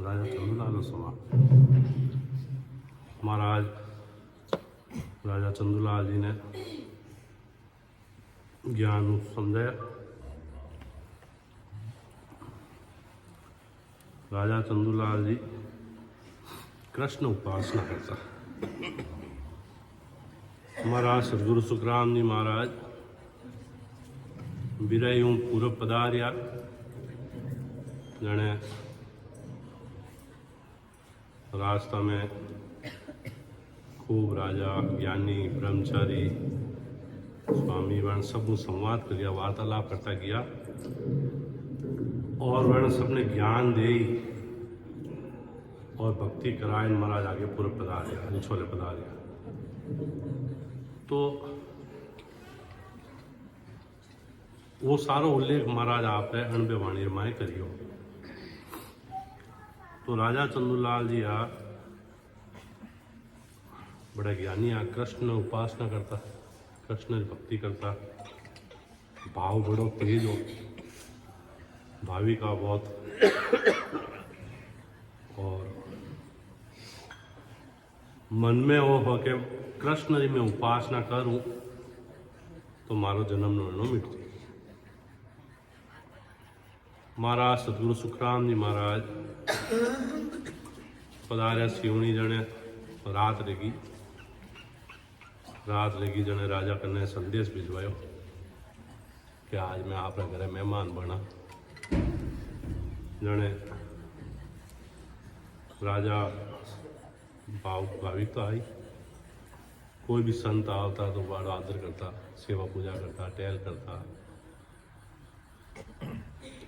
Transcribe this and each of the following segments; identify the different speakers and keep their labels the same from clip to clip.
Speaker 1: राजा चंदूलाल समा महाराज राजा चंदूलाल जी ने ज्ञान समझाया। राजा चंदूलाल जी कृष्ण उपासना करता। महाराज सदगुरु सुखराम जी महाराज बिरयूं पूरब पधार्या। जने रास्ता में खूब राजा ज्ञानी ब्रह्मचारी स्वामी वर्ण सब संवाद कर वार्तालाप करता गया और वर्ण सबने ज्ञान दे और भक्ति करायन महाराज आगे पूर्व पधार्या छोले पधार्या। तो वो सारो उल्लेख महाराज आप है अणबे वाणी रमाए करियो। तो राजा चंदूलाल जी आ बड़ा ज्ञानी आ कृष्ण उपासना करता, कृष्ण भक्ति करता, भाव बड़ो तेज हो, भावी का बहुत और मन में हो के कृष्ण जी मैं उपासना करूं तो मारो जन्म नो मिट जाए। महाराज सदगुरु सुखराम जी महाराज पधार्या सिवनी जने रात लगी जने राजा कन्ने संदेश भिजवायो कि आज मैं आप घरे मेहमान बना। जने राजा भाविक तो आई, कोई भी संत आवता तो बड़ा आदर करता, सेवा पूजा करता, टहल करता।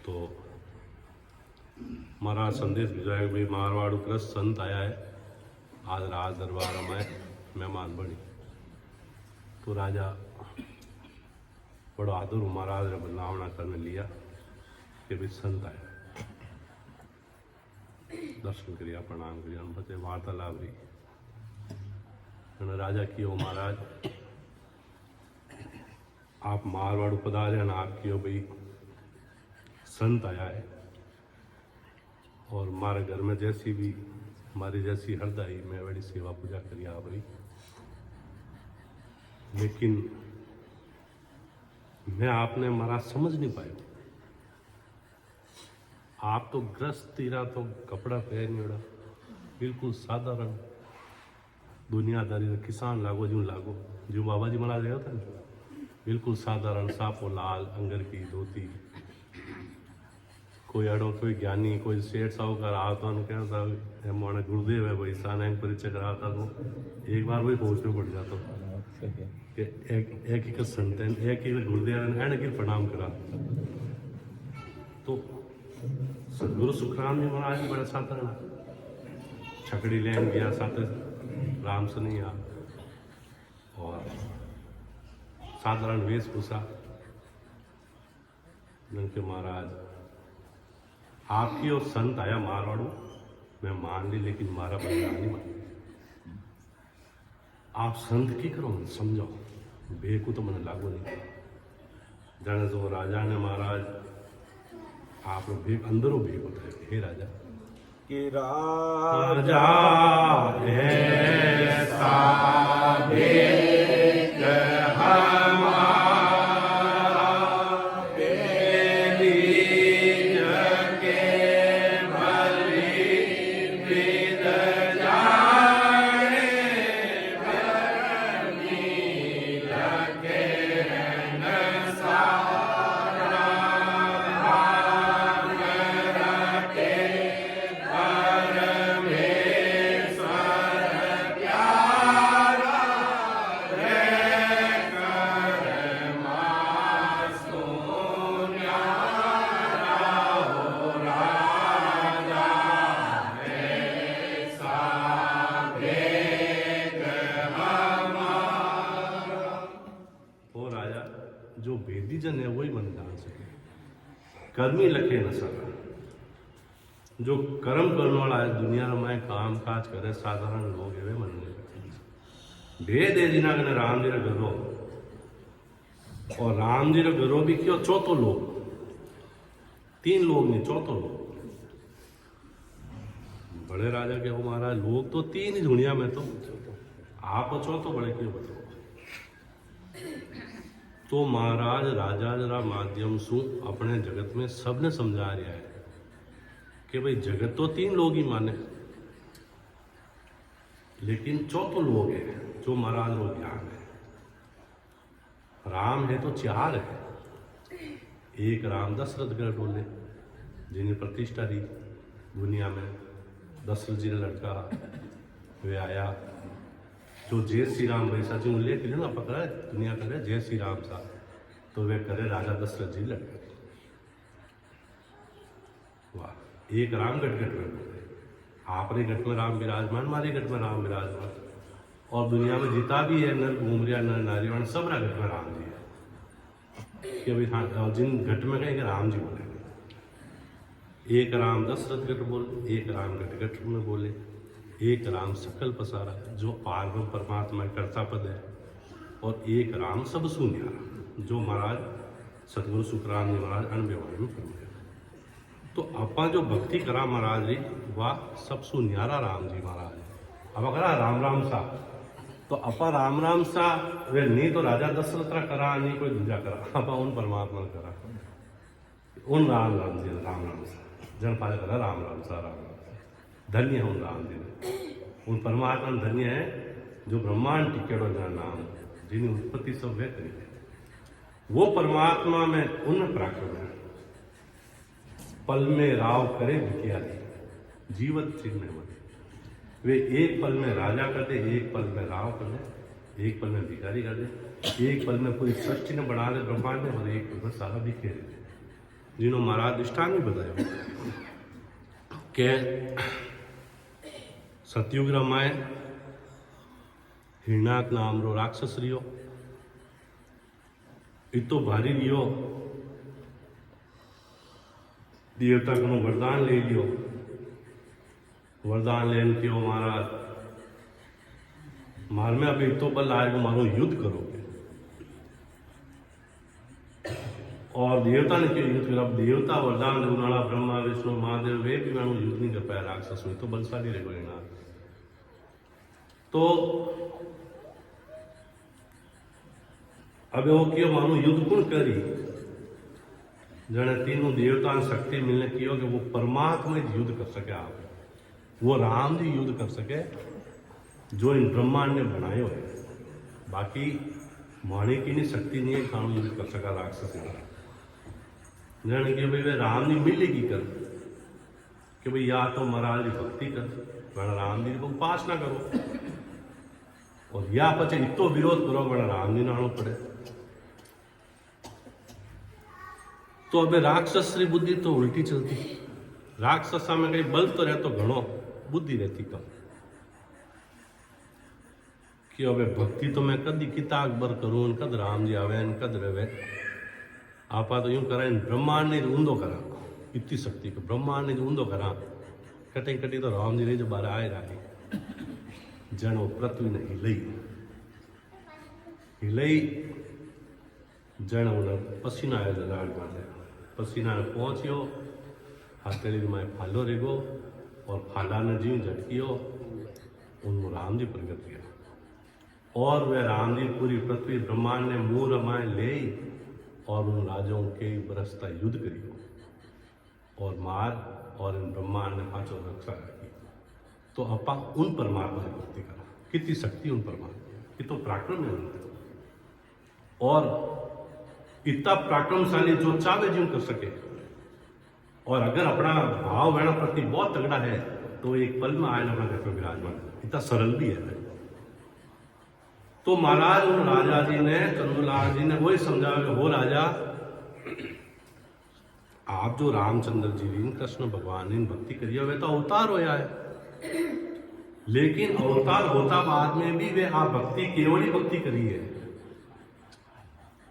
Speaker 1: तो महाराज संदेश भिजवाया भाई मारवाड़ कृष्ण संत आया है, आज राज दरबार में मेहमान बनी। तो राजा बड़ा आदर महाराज ने बुलावना करने लिया कि भाई संत आया, दर्शन करिया प्रणाम करिया बचे वार्तालाप रही। राजा की हो महाराज आप मारवाड़ पधारे ना आप की हो भाई संत आया है और हमारे घर में जैसी भी हमारी जैसी हरदाई मैं बड़ी सेवा पूजा करी आ भाई, लेकिन मैं आपने महाराज समझ नहीं पाया। आप तो ग्रस्त तीरा तो कपड़ा पहन ओढ़ा बिल्कुल साधारण दुनियादारी किसान लागो जो बाबा जी महाराज गया था ना, बिल्कुल साधारण साफो लाल अंगर की धोती। कोई अड़ो कोई ज्ञानी कोई सेठ साहूकार आता कहता है मोने गुरुदेव है भाई साने परिचय कराता तो एक बार वही पहुँच में पड़ जाता कि एक ही संत है एक ही गुरुदेव है कि प्रणाम करा। तो सदगुरु सुखराम जी महाराज जी बड़ा साधारण छकड़ी लेन गया साथ राम सनिया और साधारण वेशभूषा। के महाराज आपकी और संत आया मारवाड़ू मैं मान ली, लेकिन मारा बंदा नहीं मान। आप संत की करो समझाओ बेकू तो मैंने लागू नहीं। जाने तो राजा ने महाराज आप लोग भेक अंदरों भेक होता है हे राजा
Speaker 2: कि राजा
Speaker 1: ऐसा भेक हमारा जो भेदी जन है वही मन जान सके, कर्मी लखे न सका। जो कर्म करने वाला है दुनिया में काम काज करे साधारण लोग है वे मन नहीं भेद है जिना कने राम जी घरो और राम जी घरो भी क्यों चौथो लोग 3 लोग नहीं चौथो लोग बड़े राजा के हो महाराज, लोग तो 3 ही दुनिया में, तो आप अचो तो बड़े क्यों बताओ। तो महाराज राजा जरा माध्यम सु अपने जगत में सबने समझा रहा है कि भाई जगत तो 3 लोग ही माने, लेकिन चौथो लोग है जो महाराज रो ज्ञान है। राम है तो 4 है। एक राम दशरथ गढ़ बोले, जिन्हें प्रतिष्ठा दी दुनिया में। दशरथ जी ने लड़का वे आया जो जय श्री राम वैसा जी उल्लेख ना पकड़ा दुनिया करे जय श्री राम सा, तो वे करे राजा दशरथ जी लड़का। वाह, एक राम गट गट में बोले, आपने गट में राम विराजमान, हमारे गट में राम विराजमान। और दुनिया में जितना भी है नर घूम रहा नर नारीवान, सब गट में राम जी है कि भाई हाँ, जिन घट में कहेंगे राम जी बोलेंगे। एक राम दशरथ गट बोले, एक राम गट गट में बोले, एक राम सकल पसारा जो पारब्रह्म परमात्मा कर्ता पद है, और एक राम सब सुन्यारा जो महाराज सतगुरु सुखराम जी महाराज अनव्यवहार में फरमाया। तो अपा जो भक्ति करा महाराज जी, वाह सब सुन्यारा राम जी महाराज। अब करा राम राम सा, तो अपा राम राम सा वे नहीं तो राजा दशरथ करा, नहीं कोई दूजा करा, अपा उन परमात्मा करा, उन राम राम जी राम राम सा जन पाले करा राम राम सा राम राम सा। धन्य है उन राम जी ने, उन परमात्मा धन्य है जो ब्रह्मांड टिकेड़ो जन नाम, जिन्हें उत्पत्ति सब वे करी है। वो परमात्मा में उन पराक्रम है, पल में राव करे भिखिया जीवत चिन्ह में। वे एक पल में राजा कर दे, एक पल में राव कर दे, एक पल में भिखारी कर दे, एक पल में पूरी सृष्टि ने बना दे ब्रह्मांड में, और एक पल में सारा बिखेर दे। जिन्होंने महाराज दृष्टान भी बताया कि सतयुग रामायण हिरणाक नाम रो राक्षस रियो, इतो भारी रियो, देवता को वरदान ले लियो, वरदान लेन क्यों महाराज मार में अभी तो बल आएगा, मारो युद्ध करोगे। और देवता ने क्यों युद्ध करा? देवता वरदान देवनाला ब्रह्मा विष्णु महादेव वे भी मानो युद्ध नहीं कर पाया राक्षस में, तो बलशाली रहे ना। तो अब वो क्यों मानो युद्ध कौन करी, जने तीनों देवता शक्ति मिलने की हो कि वो परमात्मा युद्ध कर सके, आप वो राम जी युद्ध कर सके जो इन ब्रह्मांड ने बनाए हुए। बाकी माने की नहीं शक्ति नहीं है खान युद्ध कर सका राक्षस ने। जाने कि भाई वे राम जी मिलेगी कर कि भाई या तो महाराज की भक्ति कर, बड़ा राम जी को उपासना करो, और या पचे इतो विरोध करो बड़ा राम जी नानो पड़े। तो अब राक्षस री बुद्धि तो उल्टी चलती, राक्षसा में कहीं बल तो रहतो घणो, बुद्धि रहती कम। कि अब भक्ति तो मैं कदी किता अकबर करूं, कद राम जी आवे कद रहे। आपा तो यूं करा ब्रह्मांड ने ऊंधो करा, इतनी शक्ति को ब्रह्मांड ने ऊंधो करा, कटे कटी तो राम जी ने जो बाहर आए रही जन वो पृथ्वी ने हिलई जन उन्हें पसीना आया लाड मारे, पसीना ने पहुंचियो हथेली में फालो रेगो, और फाला ने जीव झटकियो, उनको राम जी प्रकट किया। और वह राम जी पूरी पृथ्वी ब्रह्मांड ने मुंह रमाए ले, और उन राजाओं के बरसता युद्ध करियो और मार, और इन ब्रह्मांड ने पांचों रक्षा रखी। तो अपा उन परमात्मा की भक्ति करा, कितनी शक्ति उन परमात्मा की, तो पराक्रम है उनके, और इतना पराक्रमशाली जो चाहे जीव कर सके। और अगर अपना भाव वैणा प्रति बहुत तगड़ा है तो एक पल में आए अपना घर पर विराजमान, इतना सरल भी है। तो महाराज उन राजा जी ने, चंद्रलाल जी ने वही समझा कि वो राजा आप जो रामचंद्र जी ने कृष्ण भगवान ने भक्ति करी है, वे तो अवतार होया है, लेकिन अवतार होता बाद में भी वे आप भक्ति केवल ही भक्ति करी है।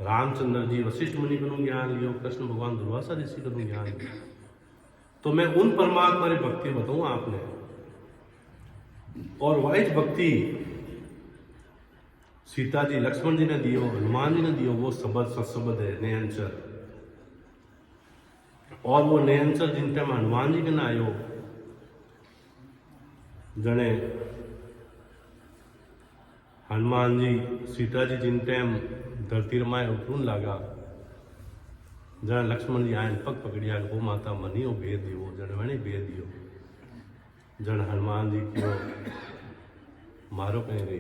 Speaker 1: रामचंद्र जी वशिष्ठ मुनि को ज्ञान लियो, कृष्ण भगवान दुर्वासा ऋषि को ज्ञान लियो। तो मैं उन परमात्मा की भक्ति बताऊं आपने, और वाइज भक्ति सीता जी लक्ष्मण जी ने दियो, हनुमान जी ने दियो, वो शब्द सत्शब्द है नयनचर। और वो नयनचर जिन टाइम हनुमान जी के ना आयो, जने हनुमान जी सीता जी जिन टाइम धरती रमाए उतरून लागा, जने लक्ष्मण जी आयन पग पकड़िया वो माता मनी हो भेद दियो, जने वणी भेद दियो, जन हनुमान जी क्यों मारो कहीं रही,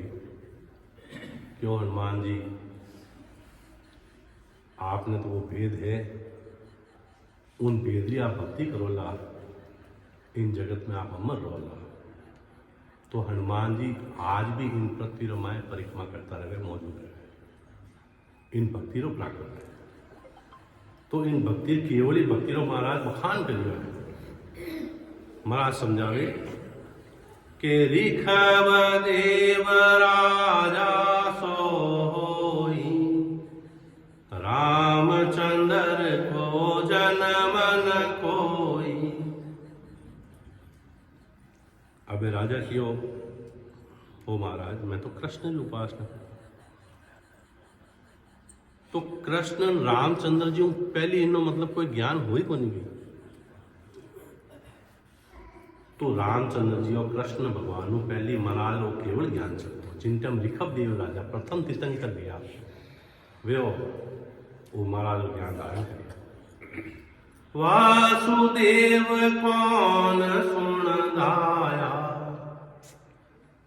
Speaker 1: क्यों हनुमान जी आपने तो वो भेद है, उन भेद की आप भक्ति करोला, इन जगत में आप अमर रहोला। तो हनुमान जी आज भी इन पृथ्वी रमाए परिक्रमा करता रहे, मौजूद रहे, इन भक्ति रो प्राकृत है। तो इन भक्ति केवली भक्ति रो महाराज बखान करियो है। महाराज समझावे के रिखव देव राजा सोई, रामचंद्र को जन्म न कोई। अबे राजा कियो ओ महाराज मैं तो कृष्ण की उपासना, तो कृष्ण रामचंद्र जी पहली इनो मतलब कोई ज्ञान हो ही को नहीं गई। तो रामचंद्र जी और कृष्ण भगवान पहली महाराज वो केवल ज्ञान चलते, जिनटम रिखब देव राजा प्रथम तीर्थंकर दिया वे वो महाराज को ज्ञान धारण किया। वासुदेव कौन सुन दाया,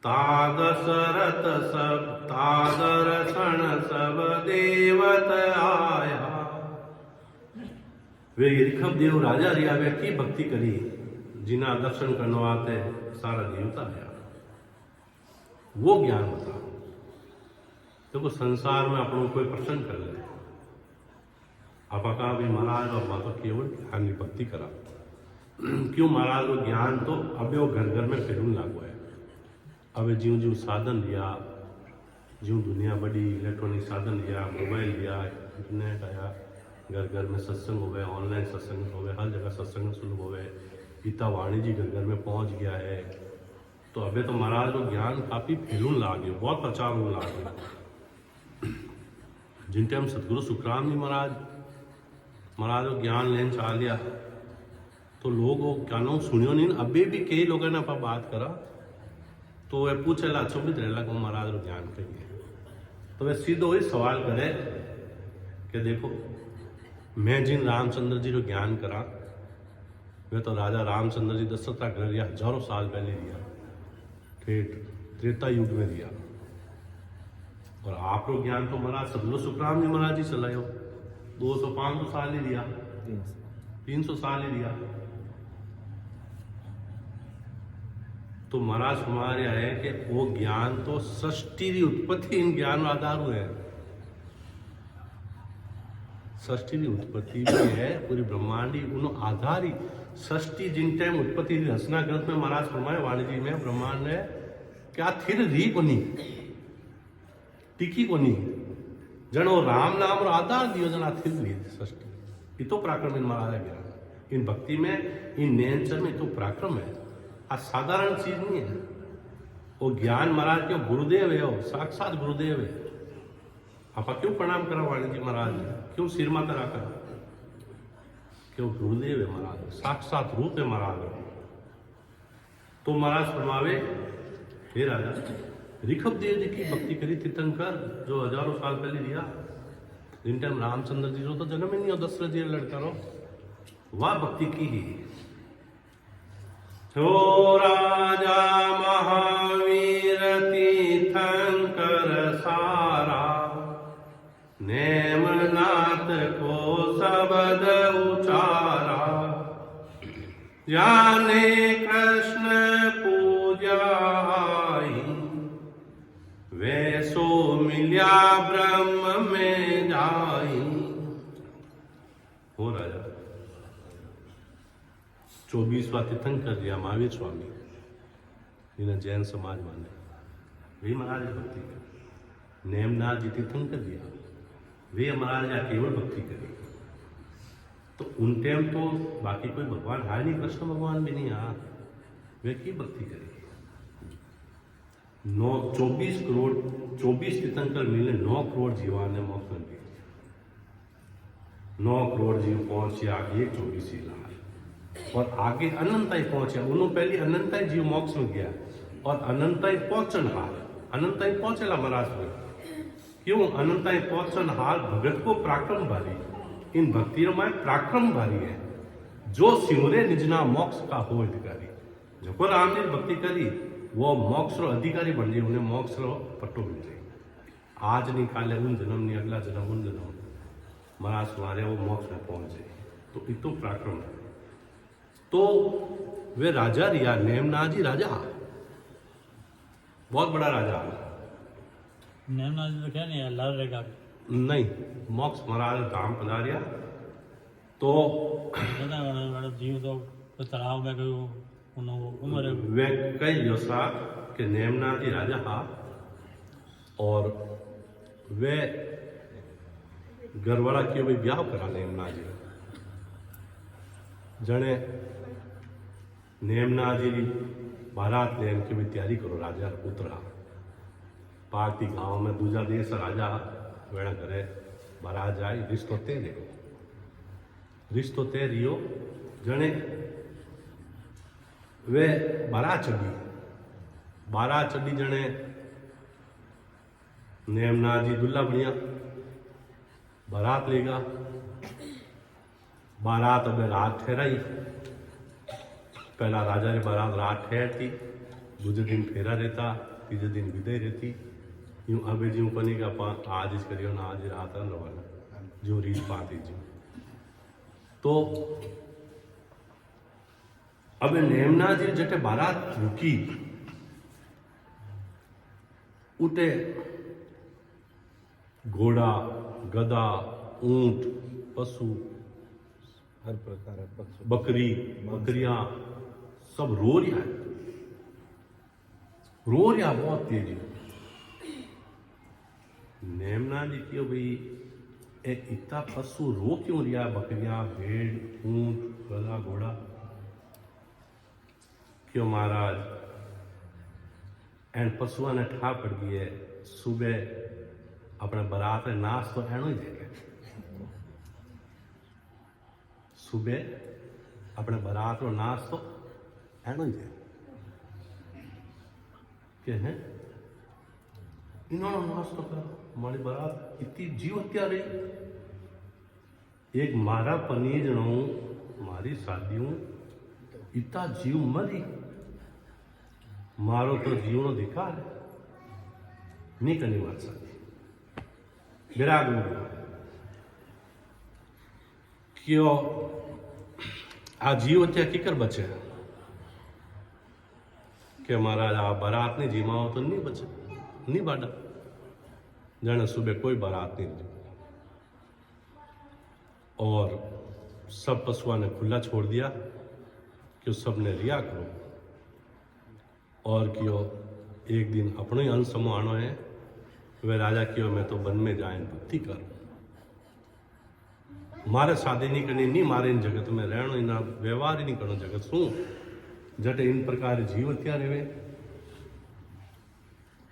Speaker 1: तादसरत सब तादरसण सब देवत आया। वे रिखब देव राजा रिया वे की भक्ति करी, जिना दर्शन करने आते सारा देवता आया। वो ज्ञान बता। देखो संसार में अपन कोई प्रसन्न कर ले, आप कहा भी महाराज और माता केवल ज्ञान की भक्ति करा। क्यों महाराज को ज्ञान तो अब वो घर घर में फिरून लागू है। अब ज्यों ज्यों साधन लिया, ज्यों दुनिया बड़ी इलेक्ट्रॉनिक साधन लिया, मोबाइल लिया, इंटरनेट आया, घर घर में सत्संग हो गए, ऑनलाइन सत्संग हो गए, हर जगह सत्संग शुरू हो गए, गीता वाणी जी घर घर में पहुंच गया है। तो अबे तो महाराज को ज्ञान काफी फैलून लागे, बहुत प्रचार होने लागे। जिन टाइम सतगुरु सुखराम जी महाराज को ज्ञान लेन चाह लिया, तो लोग वो क्या नाम सुनियो नहीं। अभी भी कई लोगों ने आप बात करा तो वे पूछेला चुभित रहेला को महाराज को ज्ञान करिए, तो वे सीधो ही सवाल करे कि देखो मैं जिन रामचंद्र जी को ज्ञान करा, वे तो राजा रामचंद्र जी दशरथ का घर या हजारों साल पहले दिया, ठेठ त्रेता युग में दिया। और आप लोग ज्ञान तो महाराज सतगुरु सुखराम जी महाराज जी चलायो 200-500 साल ही दिया, 300 साल ही दिया। तो महाराज हमारे है कि वो ज्ञान तो सृष्टि की उत्पत्ति इन ज्ञान आधार हुए है। सृष्टि की उत्पत्ति भी है पूरी ब्रह्मांडी उन आधार ही सृष्टि जिन टाइम उत्पत्ति रचना ग्रंथ में महाराज फरमाए वाणी जी में ब्रह्मांड है क्या थिर री को नहीं टिकी को नहीं जनो राम नाम और आधार दियो जना थिर री सृष्टि। इतो पराक्रम इन महाराज ज्ञान इन भक्ति में इन नेचर में तो पराक्रम है, आ साधारण चीज नहीं है। वो ज्ञान महाराज के गुरुदेव है, वो साक्षात गुरुदेव है। आप क्यों प्रणाम करा वाणी जी महाराज, क्यों सिर माता रखा, क्यों गुरुदेव है महाराज, साक्षात रूप है महाराज। तो महाराज फरमावे हे राजा रिखब देव जी की भक्ति करी तीर्थंकर जो हजारों साल पहले दिया, जिन टाइम रामचंद्र जी जो तो जन्म ही नहीं हो दशरथ जी लड़का रो, वह भक्ति की ही। हो राजा महावीर तीर्थंकर सारा, नेमनाथ को शब्द उचारा, जाने कृष्ण पूजा आई, वैसो मिल्या ब्रह्म में जाई। हो राजा 24वां तीर्थंकर दिया महावीर स्वामी जिन्हें जैन समाज माने, वे महाराज भक्ति करी। नेमनाथ जी तीर्थंकर दिया, वे महाराज या केवल भक्ति करी। तो उन टाइम तो बाकी कोई भगवान है नहीं, कृष्ण भगवान भी नहीं आ, वे की भक्ति करी। 24 करोड़ 24 तीर्थंकर मिले 9 करोड़ जीवान ने मोक्ष में दिए। 9 करोड़ जीव पहुंचे आगे 24 लाख और आगे अनंत ही पहुंचे। उन्होंने पहले अनंत जीव मोक्ष में गया, और अनंताई पहुंचन हार, अनंताई पहुंचेला महाराज हुए। क्यों अनंताई पहुंचन हार भगत को पराक्रम भारी, इन भक्तियों में पराक्रम भारी है। जो सिमरे निजना मोक्ष का हो अधिकारी, जो राम जी भक्ति करी वो मोक्ष रो अधिकारी बन जाए, उन्हें मोक्ष रो पट्टो मिल जाए। आज नहीं काले उन जन्म नहीं, अगला जन्म उन जन्म महाराज तुम्हारे वो मोक्ष में पहुंच जाए। तो इतो पराक्रम है। तो वे राजा रिया नेमनाथ जी राजा, बहुत बड़ा राजा।
Speaker 3: नेमनाथ जी तो क्या नहीं है, लाल रेखा
Speaker 1: नहीं, मोक्ष महाराज धाम पधारिया तो
Speaker 3: बड़ा जीव तो तालाब में गयो उम्र
Speaker 1: वे कई योसा के नेमनाथ जी राजा हा, और वे घरवाला की भाई ब्याह करा नेमनाथ जी जने नेमनाथ जी की बारात लेन की भी तैयारी करो। राजा उतरा पार्टी गांव में दूजा देश राजा वेड़ा करे बारात जाए, रिश्तो ते देखो, रिश्तो ते रियो जने वे बारात चढ़ी जने नेमनाथ जी दुल्ला बनिया, बारात लेगा। बारात अब रात ठहराई, पहला राजा ने बारात रात ठहरती, दूसरे दिन फेरा रहता, तीसरे दिन विदाई रहती। यूं अब ज्यों कनी का आज इस करियो ना, आज रात रवाना जो रीत पाती जी। तो अब नेमनाथ जी जटे बारात रुकी उठे घोड़ा गधा ऊंट पशु
Speaker 2: हर प्रकार पशु
Speaker 1: बकरी बकरियां सब रो रहा है, रो रहा बहुत तेजी। नेमनाथ जी क्यों भाई इतना पशु रो क्यों रिया, बकरियां भेड़ ऊंट गधा घोड़ा क्यों महाराज? एंड पशुआ ने ठा पड़ गई है। सुबह अपने बारात में नाश तो एनो ही देखे, सुबह अपने बारात में नाश तो एनो ही दे के हैं इन्होंने नाश तो करा। हमारी बारात इतनी जीव हत्या रही, एक मारा पनीर जनो मारी शादियों इतना जीव मरी, मारो तो जीव नो धिकार है, नहीं करनी बात सकती। विराग क्यों आ जीव हत्या की कर बचे कि महाराज आ बारात नहीं जीमाओ तो नहीं बचे, नहीं बाड़ा जाने सुबह कोई बारात नहीं जी। और सब पशुओं ने खुला छोड़ दिया कि सबने रिया करो, और क्यों एक दिन अपनो ही अंश समूह आनो है। वे राजा क्यों मैं तो वन में जाए भक्ति कर, मारे शादी नहीं करनी, नहीं मारे इन जगत में रहनो, इना व्यवहार ही नहीं करो जगत शू जटे इन प्रकार जीव हत्या रहे।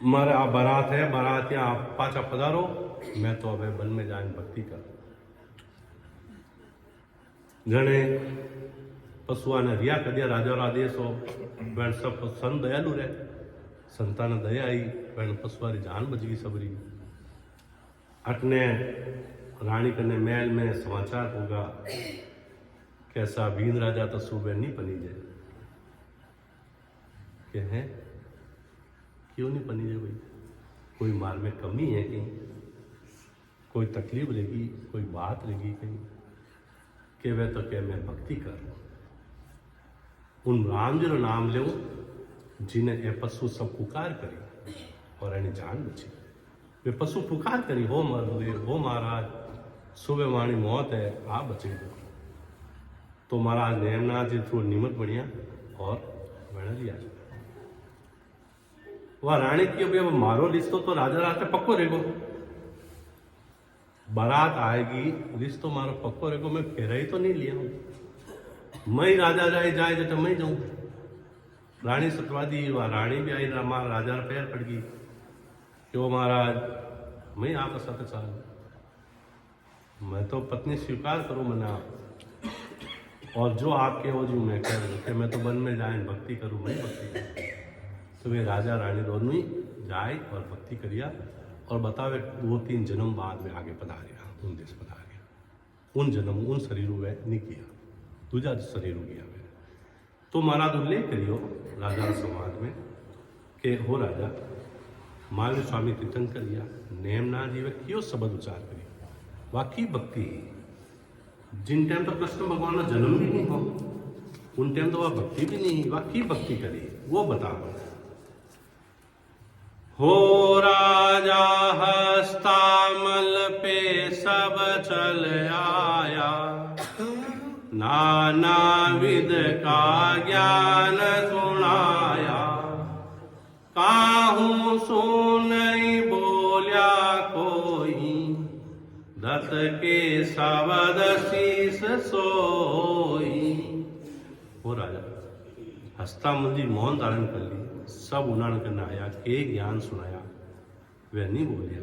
Speaker 1: मारे आ बारात है, बारात या आप पाचा पधारो, मैं तो अब वन में जाए भक्ति कर। जने पशुआ ने रिया कर दिया, राजा और आदेश हो वैन सब संत दयालु रहे, संतान दया आई वैन पशुआ री जान बच गई सबरी। अटने रानी कने महल में समाचार होगा कैसा बीन राजा तो सुबह नहीं पनी जाए के हैं क्यों नहीं पनी जाए भाई, कोई माल में कमी है कहीं, कोई तकलीफ रहेगी, कोई बात रहेगी कहीं के वे तो क्या मैं भक्ति कर उन राम जी रो नाम ले जिन्हें ए पशु सब पुकार करी और एनी जान बची। वे पशु पुकार करी हो मर हो महाराज सुबह वाणी मौत है आप बचे दो। तो महाराज नेमनाथ जी थोड़ा निमत बढ़िया और बना लिया। वह रानी की अभी अब मारो रिश्तो तो राजा रात में पक्को रहेगो, बारात आएगी रिश्तो मारो पक्को रहेगो। मैं फेरा ही तो नहीं लिया हूं, मैं राजा जाए तो मैं जाऊं। रानी सतवादी वह रानी भी आई, हमारा राजा पैर पड़ गई क्यों महाराज मैं आपका साथ चाल, मैं तो पत्नी स्वीकार करूं मैंने आप, और जो आपके हो जो मैं कह रहा मैं तो वन में जाए भक्ति करूं, मैं भक्ति करूं। तो वे राजा रानी दोनों ही जाए और भक्ति करिया और बतावे 2-3 जन्म बाद में आगे पधारिया उन देश पधारिया उन जन्म उन शरीर वे नहीं किया दूजा शरीर गया वे तो महाराज उल्लेख करियो राजा समाज में के हो राजा महावीर स्वामी तीर्थंकर करिया नेमना जीवे क्यों शब्द उच्चार करियो वाकई भक्ति जिन टाइम तो कृष्ण भगवान का जन्म भी नहीं हो उन टाइम तो वह भक्ति भी नहीं वाकई भक्ति करी वो बता हो राजा हस्तामल पे सब चल आया नाना विद का ज्ञान सुनाया काहू सुनई बोल्या कोई दत्त के शब्द शीस सोई हो राजा हस्तामल जी मौन धारण कर ली सब उन्हाण करने आया के ज्ञान सुनाया वह नहीं बोलिया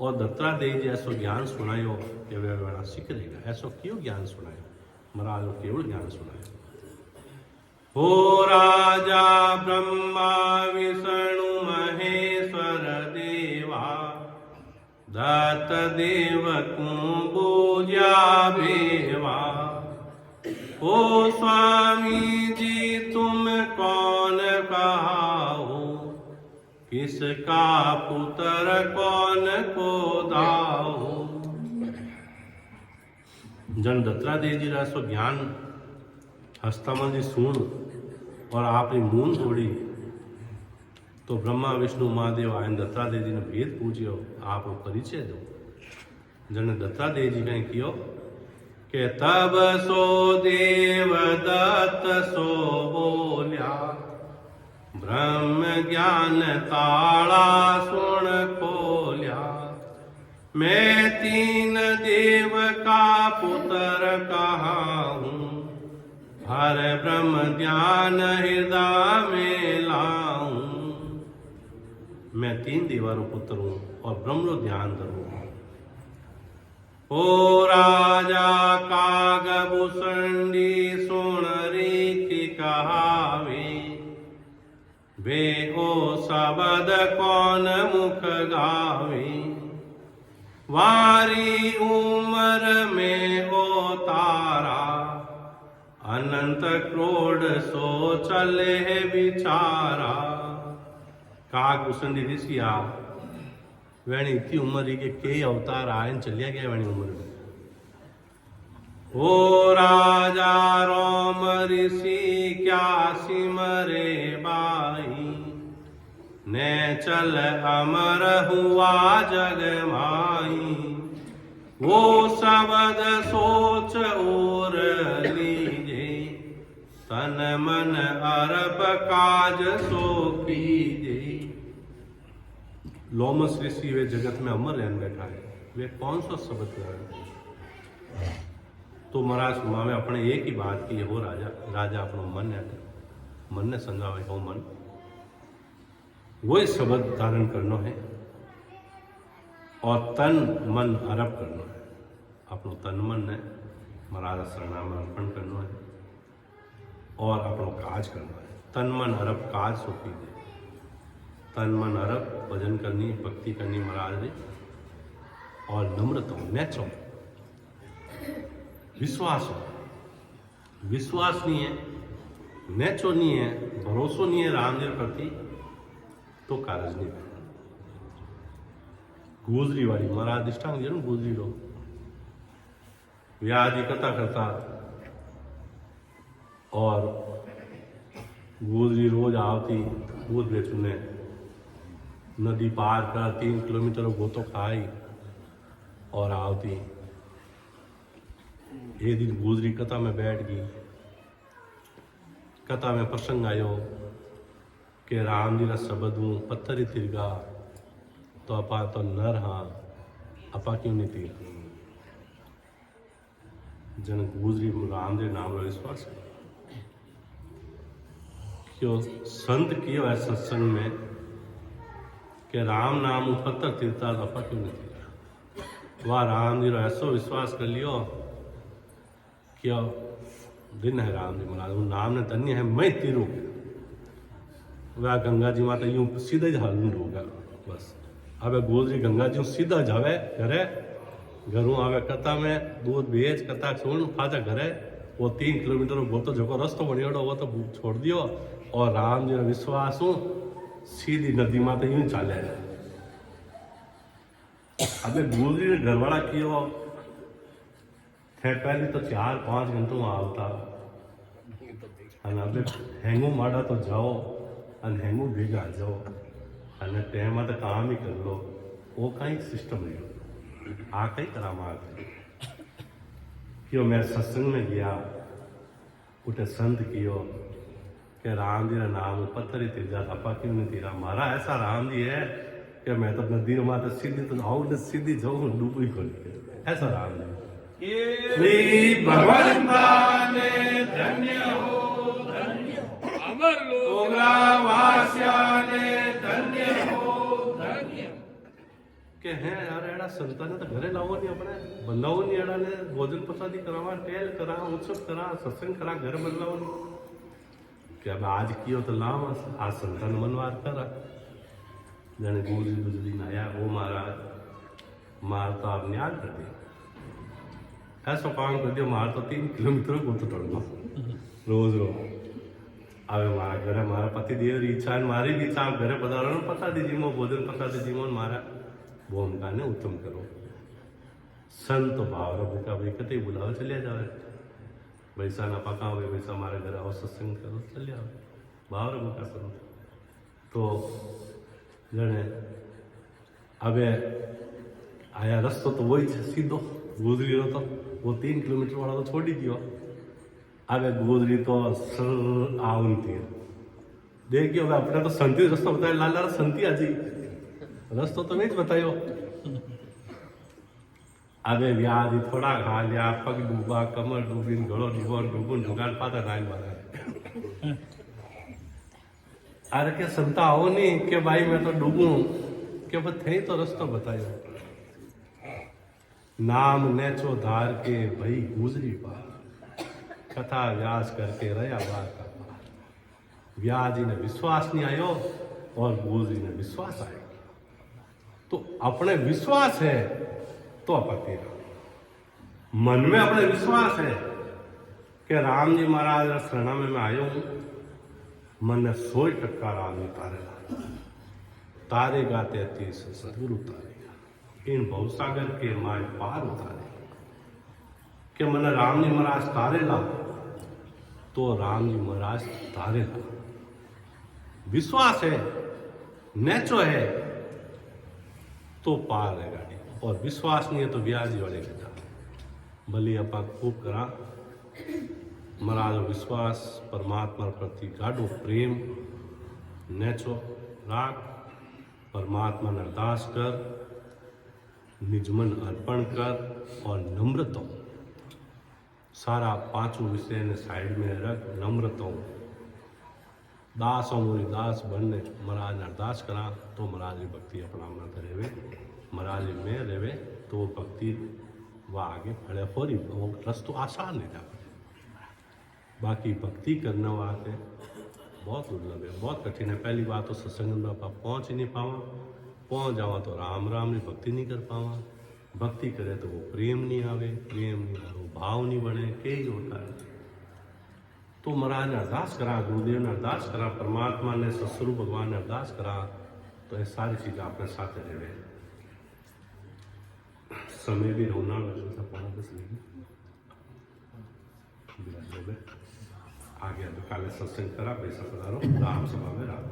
Speaker 1: और दत्तात्रेय जी ऐसो ज्ञान सुनायो कि वह बड़ा सीख लेगा ऐसो क्यों ज्ञान सुनायो महाराज केवल ज्ञान सुनायो हो राजा ब्रह्मा विष्णु महेश्वर देवा दत्त देव को पूजा बेवा ओ स्वामी जी तुम कौन कहाओ किसका पुत्र कौन को दाओ जन दत्तात्रेय जी रा सो ज्ञान हस्तामल जी सुन और आपने मून तोड़ी तो ब्रह्मा विष्णु महादेव आयन दत्तात्रेय जी ने भेद पूछियो आप परिचय दो जन दत्तात्रेय जी कहीं कियो के तब सो देव दत्त सो बोल्या ब्रह्म ज्ञान ताला सुन खोल्या मैं 3 देव का पुत्र कहा हूँ हर ब्रह्म ज्ञान हृदय में लाऊं मैं 3 देवारों पुत्र हूँ और ब्रह्म ज्ञान धरूँ ओ राजा कागभूषणी सुन रीति कहावे वे ओ शब्द कौन मुख गावे वारी उम्र में ओ तारा अनंत क्रोध सो चले विचारा कागभूषणी ऋषि आ वेणी इतनी उम्र ही के अवतार आयन चलिया गया वेणी उम्र में ओ राजा रोम ऋषि क्या सिमरे बाई ने चल अमर हुआ जग माई वो शब्द सोच और लीजे तन मन अरब काज सो कीजे लोमस ऋषि वे जगत में अमर रहन बैठा है वे कौन सा शब्द है तो महाराज सुमावे अपने एक ही बात की हो राजा राजा अपनो मन है मन ने समझावे हो मन वही शब्द धारण करना है और तन मन अरब करना है अपनो तन मन ने महाराज शरणा में अर्पण करना है और अपनो काज करना है तन मन अरब काज सो कीजिए तन मन अरब भजन करनी भक्ति करनी महाराज ने और नम्रता नेचो विश्वास हो विश्वास नहीं है नेचो नहीं है भरोसो नहीं है रामदेव प्रति तो कारज नहीं है गुजरी वाली महाराज दृष्टांत दिया ना गुजरी लो व्याधि कथा करता और गुजरी रोज आवती दूध बेचने नदी पार कर 3 किलोमीटर गोतो खाई और आवती एक दिन गुजरी कथा में बैठ गई कथा में प्रसंग आयो कि राम जी का शब्द हूँ पत्थर ही तिरगा तो अपा तो नर हाँ अपा क्यों नहीं तिरगा जन गुजरी राम जी नाम का विश्वास है क्यों संत कियो है सत्संग में कि राम नाम पत्थर तिरता तो अपा क्यों नहीं तिरगा वह राम जी ऐसो विश्वास कर लियो क्या दिन है राम जी महाराज नाम ने धन्य है मैं तिरू वह गंगा जी माता यूं सीधा ही हाल होगा बस। अब गोदरी गंगा जी सीधा जावे घरे, घरों आवे कथा में दूध बेच कथा सुन फाजा घरे। वो 3 किलोमीटर वो तो जो रस्तो बनियोड़ो वो तो छोड़ दियो और राम जी विश्वास हूँ सीधी नदी माता यूं चाले। अबे गोदरी ने घरवाड़ा कियो थे पहले तो 4-5 घंटों में आवता અને આપણે હેંગું માડા તો જાઓ અને હેંગું ભેગા જાઓ અને તેમાં તો કામ ही कर लो वो कहीं सिस्टम नहीं हो आ कई करामात क्यों मैं सत्संग में गया उठे संत कियो कि राम जी का नाम पत्थर ही तीर जाता अपा क्यों नहीं तीरा मारा ऐसा राम जी है कि मैं तो नदी में तो सीधी तो आऊँ तो सीधी जाऊँ डूबू ही खोल के ऐसा राम जी श्री भगवंता ने धन्य हो કે હે યાર એડા સંતાને તો ઘરે લાવો નહીં આપણે બંધાવો નહીં એડાને ભોજન પ્રસાદી કરાવવા ટેલ કરા ઉત્સવ કરા સત્સંગ કરા ઘર બદલાવો નહીં કે હવે આજ કયો તો લાવ આ સંતાન મનવાર કરા જાણે ગુજરી ગુજરી આયા वो मार तो आप न्याय कर दिया ऐसा काम कर दिया मार तो 3 किलोमीटर को तो टोड़ना रोज હવે મારા ઘરે મારા પતિદેવની ઈચ્છા અને મારી બી ઈચ્છા ઘરે પધારવાનું પ્રસાદીજીમાં ભોજન પ્રસાદીજીમાં મારા ભૂમિકાને ઉત્તમ કરો સંત ભાવ ભૂકા ભાઈ કતે બોલાવે ચલ્યા જાવે પૈસાના પાકા હોય પૈસા મારા ઘરે આવો સત્સંગ કરો ચલ્યા આવે ભાવ ભૂકા કરો તો જણે હવે આયા રસ્તો તો હોય છે સીધો ગુજરી તો वो 3 किलोमीटर वाला तो छोड़ी दियो आगे गोदरी तो आउन थी देखियो હવે આપણે તો સંતિ રસ્તો બતાવ્યો લાલા સંતિ આજી રસ્તો તો મેં જ બતાવ્યો आगे વ્યાધી થોડા ખા લ્યા પગ ડૂબા કમર ડૂબીને ગળો ડૂબો ઢોગાડ પાતા નાઈ મારે अरे के संता आओ नहीं के भाई मैं तो डूबूं के बस थे तो रास्ता बतायो नाम नेचो धार के भाई गुजरी पार कथा व्यास करके रहा बार का पार व्यास जी ने विश्वास नहीं आयो और गुजरी ने विश्वास आयो तो अपने विश्वास है तो अपने मन में अपने विश्वास है कि राम जी महाराज शरणा में मैं आयो हूं मन 100% राम जी तारे गाते अतीस सदगुरु तारेगा इन भवसागर के माय पार उतारे कि मन राम जी महाराज तारेला तो राम जी महाराज तारेला विश्वास है नेचो है तो पार है गाड़ी और विश्वास नहीं है तो ब्याज वाले के जा भले अपा खूब करा महाराज विश्वास परमात्मा प्रति गाढ़ो प्रेम नेचो राग परमात्मा ने अरदास कर निजमन अर्पण कर और नम्रता सारा पांचों विषय ने साइड में रख नम्रता दास और मोरी दास बनने महाराज ने अरदास करा तो महाराज की भक्ति अपना रेवे महाराज में रेवे तो वो भक्ति वह आगे फड़े फोरी वो रस्तो आसान नहीं था बाकी भक्ति करने वाले बहुत दुर्लभ है बहुत कठिन है पहली बात तो सत्संग में आप पहुँच ही नहीं पावा पहुँच जावा तो राम राम ने भक्ति नहीं कर पावा भक्ति करे तो वो प्रेम नहीं आवे प्रेम नहीं आवे वो भाव नहीं बने कई होता है तो महाराज ने अरदास करा गुरुदेव ने अरदास करा परमात्मा ने सतस्वरूप भगवान ने अरदास करा तो ये सारी चीज़ें अपने साथ रहे समय भी रोना आगे अब काले सत्संग करा पैसा पधारो राम सभा में राम